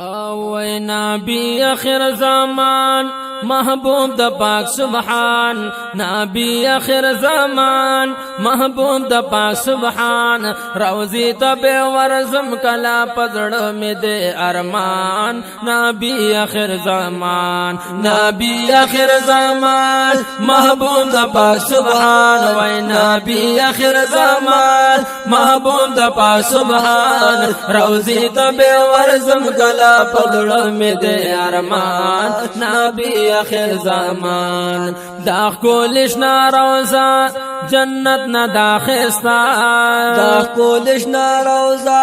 اوے نبی آخر زمان محبوب د پاک سبحان نبی آخر زمان محبوب د پاک سبحان روزی تب ورزم کلا پزړ می دے ارمان نبی آخر زمان نبی آخر زمان محبوب د پاک سبحان وای نبی آخر زمان محبوب د پاک سبحان روزی تب ورزم کلا پزړ می دے ارمان نبی آخر زمان دا کولش ناروزا جنت نہ داخستا دا کولش ناروزا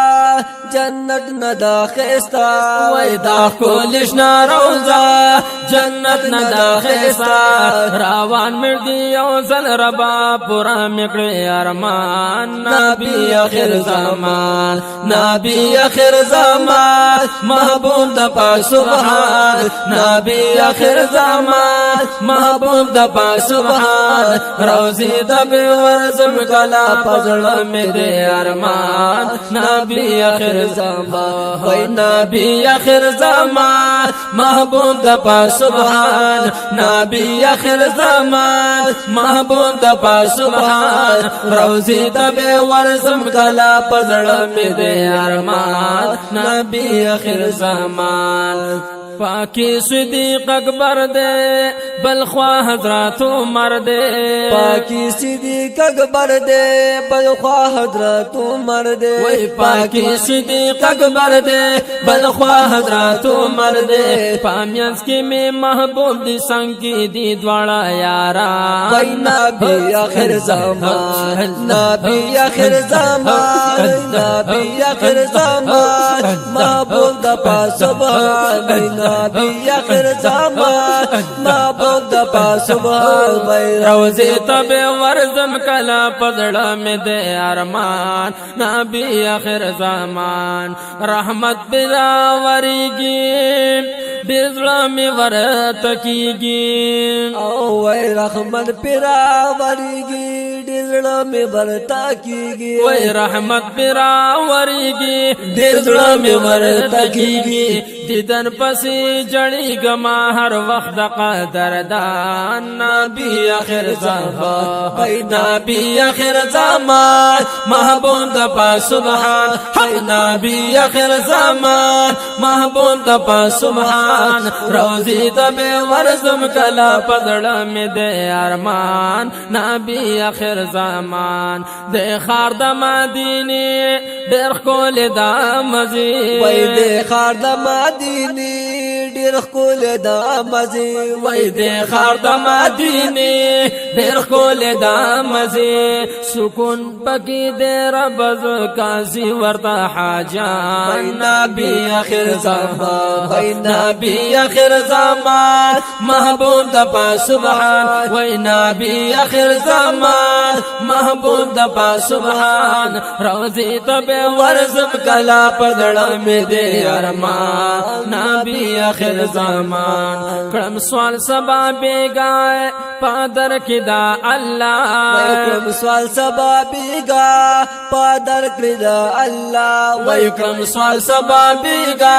جنت نہ داخستا وای دا کولش ناروزا جنت نہ داخستا روان مردی یو زل ربا پورا مکڑی ارمان نبی آخر زمان نبی آخر زمان محبوب د پاک سبحان نبی آخر زمان محبوب د پاک سبحان روزی دب ورزم کلا پزړ می دے ارمان نبی آخر زمان وای نبی آخر زمان محبوب د پاک سبحان نبی آخر زمان محبوب د پاک سبحان روزی دب ورزم کلا پزړ می دے ارمان نبی آخر زمان پاکی صدیق اکبر دے بلخوا حضرات عمر دے پاکی صدیق اکبر دے بلخوا حضرات عمر دے وای پاکی صدیق اکبر دے بلخوا حضرات عمر دے پامینس کی میں محبوب دی سنگ کی دی دوڑا یارا وای نبی آخر زمان نبی آخر زمان نبی آخر زمان محبوب د پاک سبحان نبی آخر زمان محبوب د پاک سبحان روزی تب ورزم کلا پزړ می دے ارمان نبی آخر زمان رحمت بلا وریگی بزړه می ورت کیږي او وای رحمت پیرا وریگی دزړه می ورتا کیږي وای رحمت پیرا وریگی دزړه می ورت کیږي دیدن پسی جڑی گما ہر وقت قدردان نبی آخر زمان وای نبی آخر زمان محبوب د پاک سبحان ہای نبی آخر زمان محبوب د پاک سبحان روزی تب ورزم کلا پزړ می دے ارمان نبی آخر زمان دے خار د مدینه ډېر کول د مزي وای دے خار د مدینه ډېر کول د مزي وای دے خار د مدینه ډېر کول د مزي سکون پکې دے رب قاضي ورته حاجان نبی آخر زمان وای نبی آخر زمان محبوب د پاک سبحان وای نبی آخر زمان محبوب د پاک سبحان روزی تب ورزم کلا پزړ می دے ارمان نبی آخر زمان کړم سوال سبا بیگا پادر کدا الله کړم سوال سبا بیگا پادر کدا الله وای کړم سوال سبا بیگا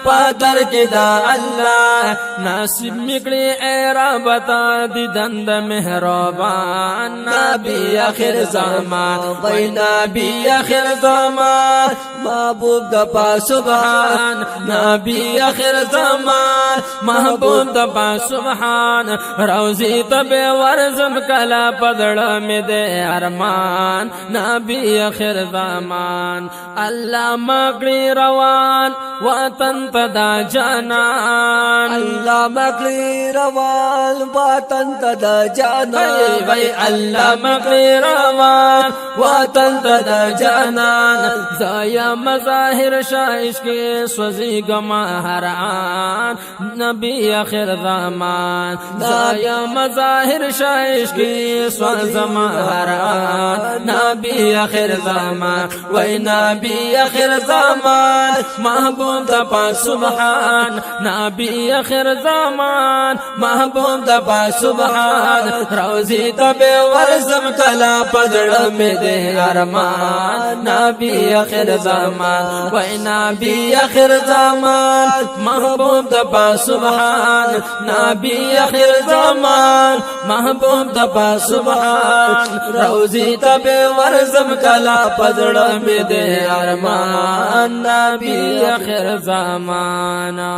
پادر کدا الله نصیب میکړي اے رب تا دی دند مهربان نبی آخر زمان وای نبی آخر زمان محبوب د پاک سبحان نبی آخر زمان محبوب د پاک سبحان روزی تب ورزم کلا پزړ می دے ارمان نبی آخر زمان الله مکړي روان وطن تدا جانان الله مکړي روان وطن تدا جانان وای الله مکړي روان وطن تدا جانان زایا مظاہر شایش کے سوزی گما حران نبی آخر زمان زایا مظاہر شایش کے سوزی گما حران نبی آخر زمان وای نبی آخر زمان محبوب د پاک سبحان نبی اخر زمان محبوب د پاک سبحان روزی تب ورزم کلا پزړه مې دې ارمان نبی اخر زمان وای نبی اخر زمان محبوب د پاک سبحان نبی اخر زمان محبوب د پاک سبحان روزی تب ورزم کلا پزړه مې دې ارمان نبی اخر زمانہ